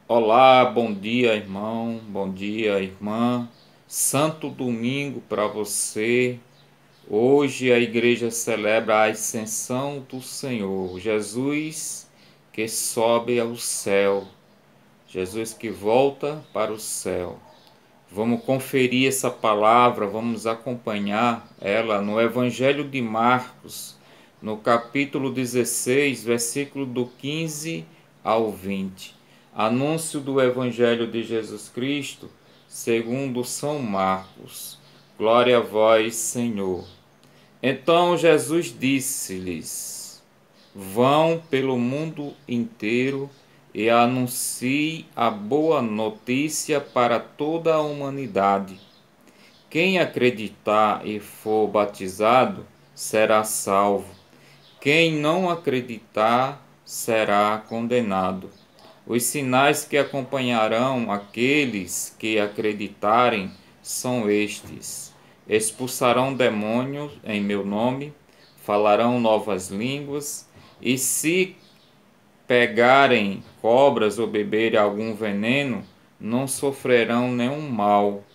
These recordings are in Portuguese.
Olá, bom dia, irmão, bom dia, irmã. Santo domingo para você. Hoje a igreja celebra a ascensão do Senhor, Jesus que sobe ao céu, Jesus que volta para o céu. Vamos conferir essa palavra, vamos acompanhar ela no Evangelho de Marcos, no capítulo 16, versículo do 15 ao 20. Anúncio do Evangelho de Jesus Cristo, segundo São Marcos. Glória a vós, Senhor. Então Jesus disse-lhes: Vão pelo mundo inteiro e anuncie a boa notícia para toda a humanidade. Quem acreditar e for batizado será salvo. Quem não acreditar será condenado. Os sinais que acompanharão aqueles que acreditarem são estes: expulsarão demônios em meu nome, falarão novas línguas, e se pegarem cobras ou beberem algum veneno, não sofrerão nenhum mal.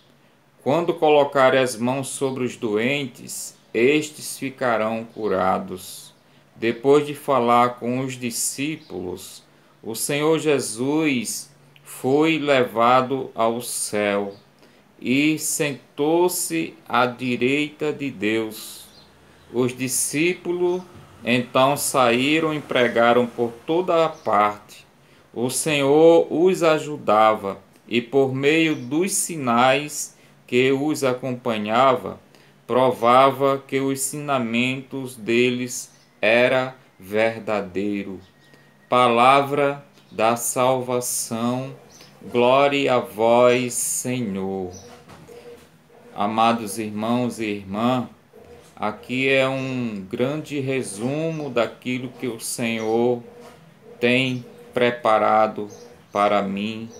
Quando colocarem as mãos sobre os doentes, estes ficarão curados. Depois de falar com os discípulos, o Senhor Jesus foi levado ao céu e sentou-se à direita de Deus. Os discípulos então saíram e pregaram por toda a parte. O Senhor os ajudava e, por meio dos sinais que os acompanhava, provava que os ensinamentos deles era verdadeiro. Palavra da salvação, glória a vós, Senhor. Amados irmãos e irmãs, aqui é um grande resumo daquilo que o Senhor tem preparado para mim,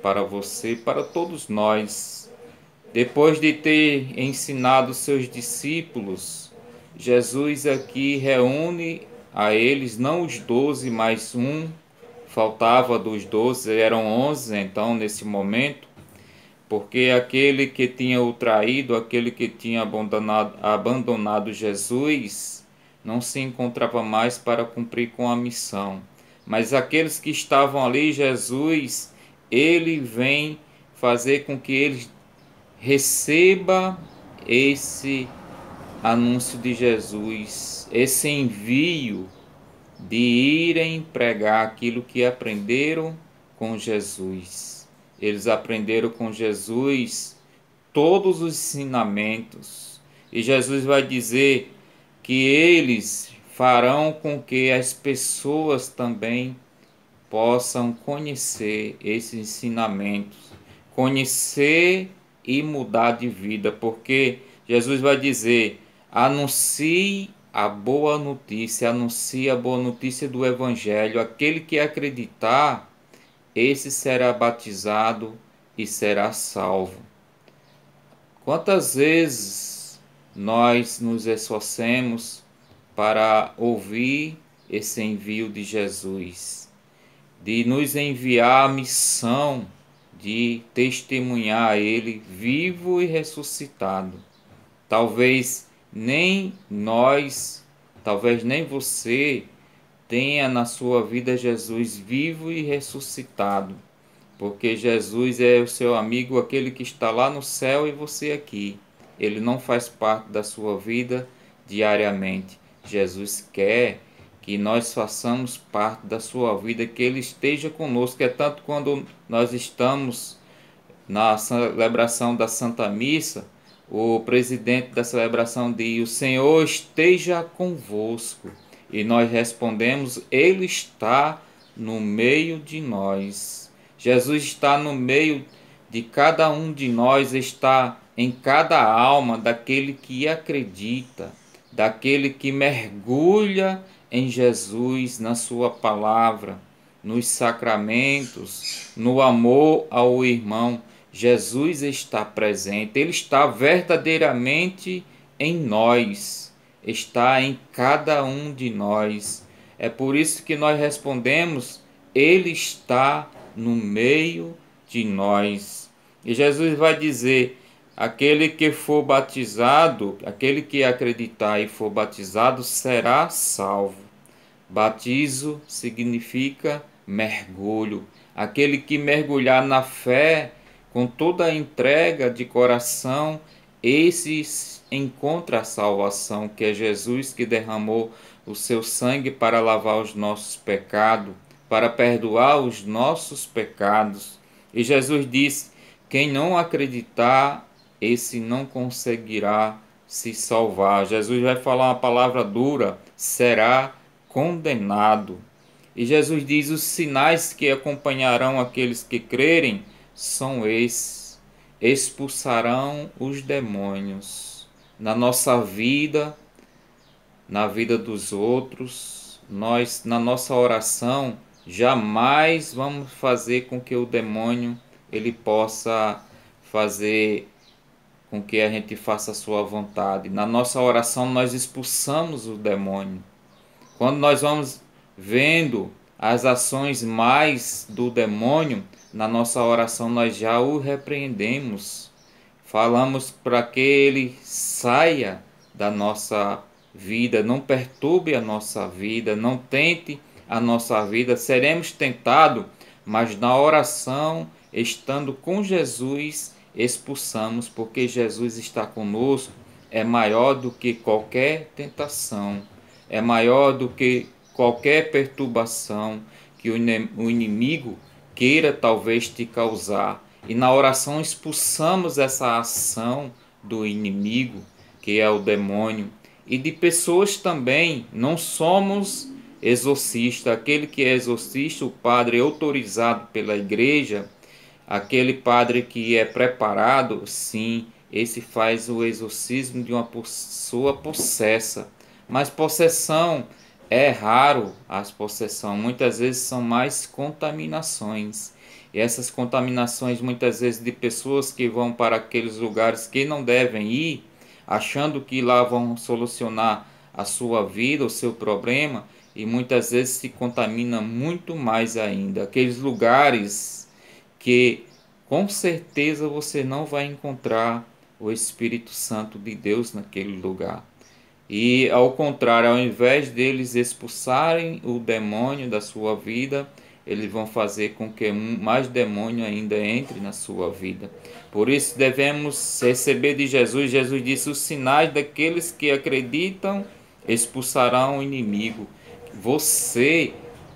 para você, para todos nós. Depois de ter ensinado seus discípulos, Jesus aqui reúne a eles, não os 12, mas um, faltava dos 12, eram 11 então nesse momento, porque aquele que tinha o traído, aquele que tinha abandonado Jesus, não se encontrava mais para cumprir com a missão. Mas aqueles que estavam ali, Jesus, ele vem fazer com que eles receba esse anúncio de Jesus, esse envio de irem pregar aquilo que aprenderam com Jesus. Eles aprenderam com Jesus todos os ensinamentos. E Jesus vai dizer que eles farão com que as pessoas também possam conhecer esses ensinamentos, conhecer e mudar de vida, porque Jesus vai dizer: anuncie a boa notícia, anuncie a boa notícia do Evangelho. Aquele que acreditar, esse será batizado e será salvo. Quantas vezes nós nos esforcemos para ouvir esse envio de Jesus, de nos enviar a missão de testemunhar a Ele vivo e ressuscitado. Talvez nem nós, talvez nem você tenha na sua vida Jesus vivo e ressuscitado, porque Jesus é o seu amigo, aquele que está lá no céu e você aqui. Ele não faz parte da sua vida diariamente. Jesus quer que nós façamos parte da sua vida, que Ele esteja conosco. É tanto quando nós estamos na celebração da Santa Missa, o presidente da celebração diz: o Senhor esteja convosco. E nós respondemos: Ele está no meio de nós. Jesus está no meio de cada um de nós, está em cada alma daquele que acredita, daquele que mergulha em Jesus, na sua palavra, nos sacramentos, no amor ao irmão. Jesus está presente, Ele está verdadeiramente em nós, está em cada um de nós. É por isso que nós respondemos: Ele está no meio de nós. E Jesus vai dizer: aquele que for batizado, aquele que acreditar e for batizado será salvo. Batismo significa mergulho. Aquele que mergulhar na fé com toda a entrega de coração, esse encontra a salvação, que é Jesus que derramou o seu sangue para lavar os nossos pecados, para perdoar os nossos pecados. E Jesus disse: quem não acreditar, esse não conseguirá se salvar. Jesus vai falar uma palavra dura: será condenado. E Jesus diz: os sinais que acompanharão aqueles que crerem são esses: expulsarão os demônios. Na nossa vida, na vida dos outros, nós, na nossa oração, jamais vamos fazer com que o demônio ele possa fazer com que a gente faça a sua vontade. Na nossa oração, nós expulsamos o demônio. Quando nós vamos vendo as ações mais do demônio, na nossa oração nós já o repreendemos. Falamos para que ele saia da nossa vida, não perturbe a nossa vida, não tente a nossa vida. Seremos tentados, mas na oração, estando com Jesus, expulsamos, porque Jesus está conosco, é maior do que qualquer tentação. É maior do que qualquer perturbação que o inimigo queira talvez te causar. E na oração expulsamos essa ação do inimigo, que é o demônio. E de pessoas também, não somos exorcistas. Aquele que é exorcista, o padre autorizado pela igreja, aquele padre que é preparado, sim, esse faz o exorcismo de uma pessoa possessa. Mas possessão é raro, as possessões muitas vezes são mais contaminações. E essas contaminações muitas vezes de pessoas que vão para aqueles lugares que não devem ir, achando que lá vão solucionar a sua vida, o seu problema, e muitas vezes se contamina muito mais ainda. Aqueles lugares que com certeza você não vai encontrar o Espírito Santo de Deus naquele lugar. E ao contrário, ao invés deles expulsarem o demônio da sua vida, eles vão fazer com que mais demônio ainda entre na sua vida. Por isso devemos receber de Jesus. Jesus disse: os sinais daqueles que acreditam expulsarão o inimigo. Você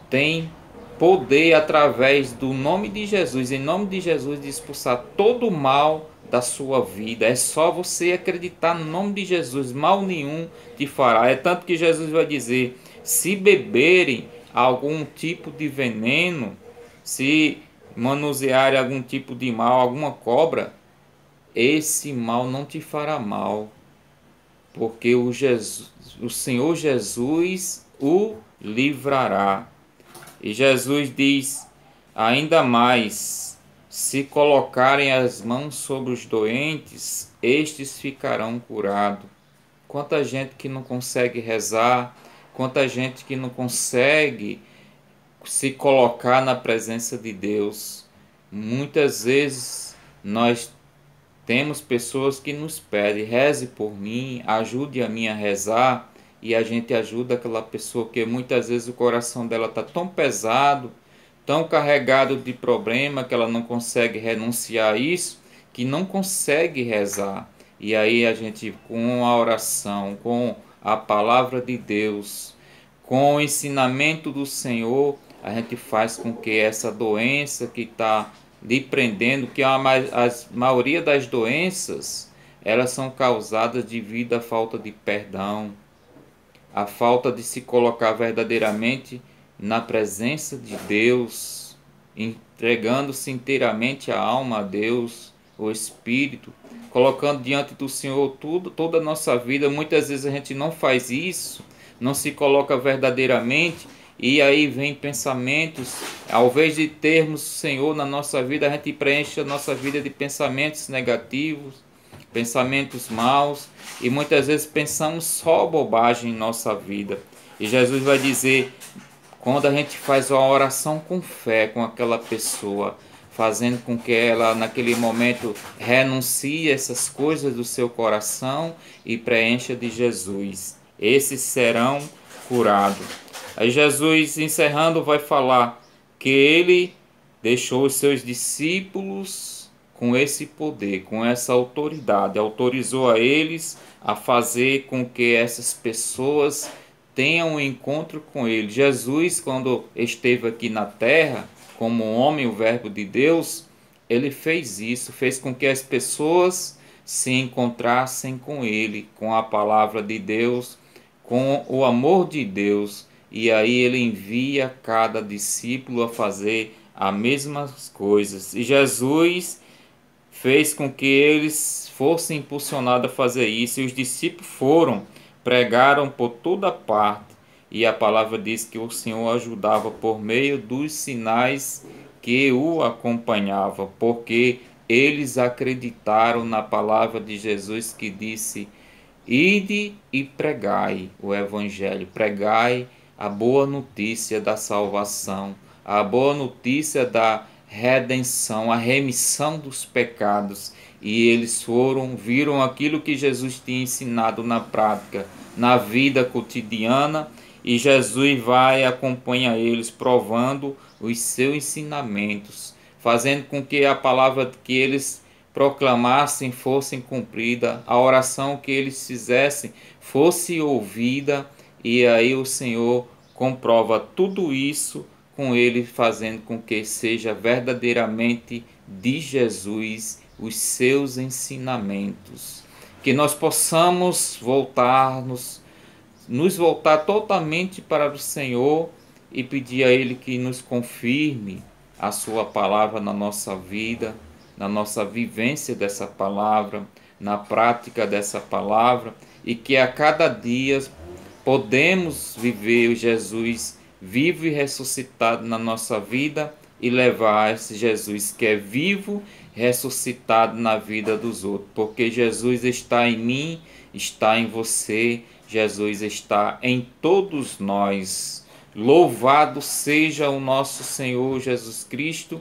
tem poder através do nome de Jesus, em nome de Jesus, de expulsar todo o mal da sua vida. É só você acreditar no nome de Jesus, mal nenhum te fará. É tanto que Jesus vai dizer: se beberem algum tipo de veneno, se manusearem algum tipo de mal, alguma cobra, esse mal não te fará mal, porque o Senhor Jesus o livrará. E Jesus diz ainda mais: se colocarem as mãos sobre os doentes, estes ficarão curados. Quanta gente que não consegue rezar, quanta gente que não consegue se colocar na presença de Deus. Muitas vezes nós temos pessoas que nos pedem: reze por mim, ajude a mim a rezar. E a gente ajuda aquela pessoa que muitas vezes o coração dela está tão pesado, tão carregado de problema, que ela não consegue renunciar a isso, que não consegue rezar. E aí a gente, com a oração, com a palavra de Deus, com o ensinamento do Senhor, a gente faz com que essa doença que está lhe prendendo, que a maioria das doenças, elas são causadas devido à falta de perdão, a falta de se colocar verdadeiramente na presença de Deus, entregando-se inteiramente a alma a Deus, o Espírito, colocando diante do Senhor tudo, toda a nossa vida. Muitas vezes a gente não faz isso, não se coloca verdadeiramente, e aí vem pensamentos, ao invés de termos o Senhor na nossa vida, a gente preenche a nossa vida de pensamentos negativos, pensamentos maus, e muitas vezes pensamos só bobagem em nossa vida. E Jesus vai dizer: quando a gente faz uma oração com fé com aquela pessoa, fazendo com que ela naquele momento renuncie essas coisas do seu coração e preencha de Jesus, esses serão curados. Aí Jesus, encerrando, vai falar que ele deixou os seus discípulos com esse poder, com essa autoridade, autorizou a eles a fazer com que essas pessoas tenham um encontro com ele. Jesus, quando esteve aqui na terra, como homem, o Verbo de Deus, ele fez isso, fez com que as pessoas se encontrassem com ele, com a palavra de Deus, com o amor de Deus. E aí ele envia cada discípulo a fazer as mesmas coisas. E Jesus fez com que eles fossem impulsionados a fazer isso. E os discípulos foram, pregaram por toda parte. E a palavra diz que o Senhor ajudava por meio dos sinais que o acompanhavam, porque eles acreditaram na palavra de Jesus que disse: ide e pregai o evangelho, pregai a boa notícia da salvação, a boa notícia da redenção, a remissão dos pecados. E eles viram aquilo que Jesus tinha ensinado na prática, na vida cotidiana, e Jesus vai e acompanha eles, provando os seus ensinamentos, fazendo com que a palavra que eles proclamassem fosse cumprida, a oração que eles fizessem fosse ouvida. E aí o Senhor comprova tudo isso com ele, fazendo com que seja verdadeiramente de Jesus os seus ensinamentos. Que nós possamos nos voltar totalmente para o Senhor e pedir a Ele que nos confirme a sua palavra na nossa vida, na nossa vivência dessa palavra, na prática dessa palavra, e que a cada dia podemos viver o Jesus vivo e ressuscitado na nossa vida e levar esse Jesus que é vivo, ressuscitado na vida dos outros, porque Jesus está em mim, está em você, Jesus está em todos nós. Louvado seja o nosso Senhor Jesus Cristo,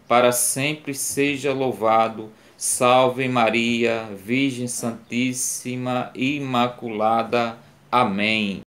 para sempre seja louvado. Salve Maria, Virgem Santíssima, Imaculada. Amém.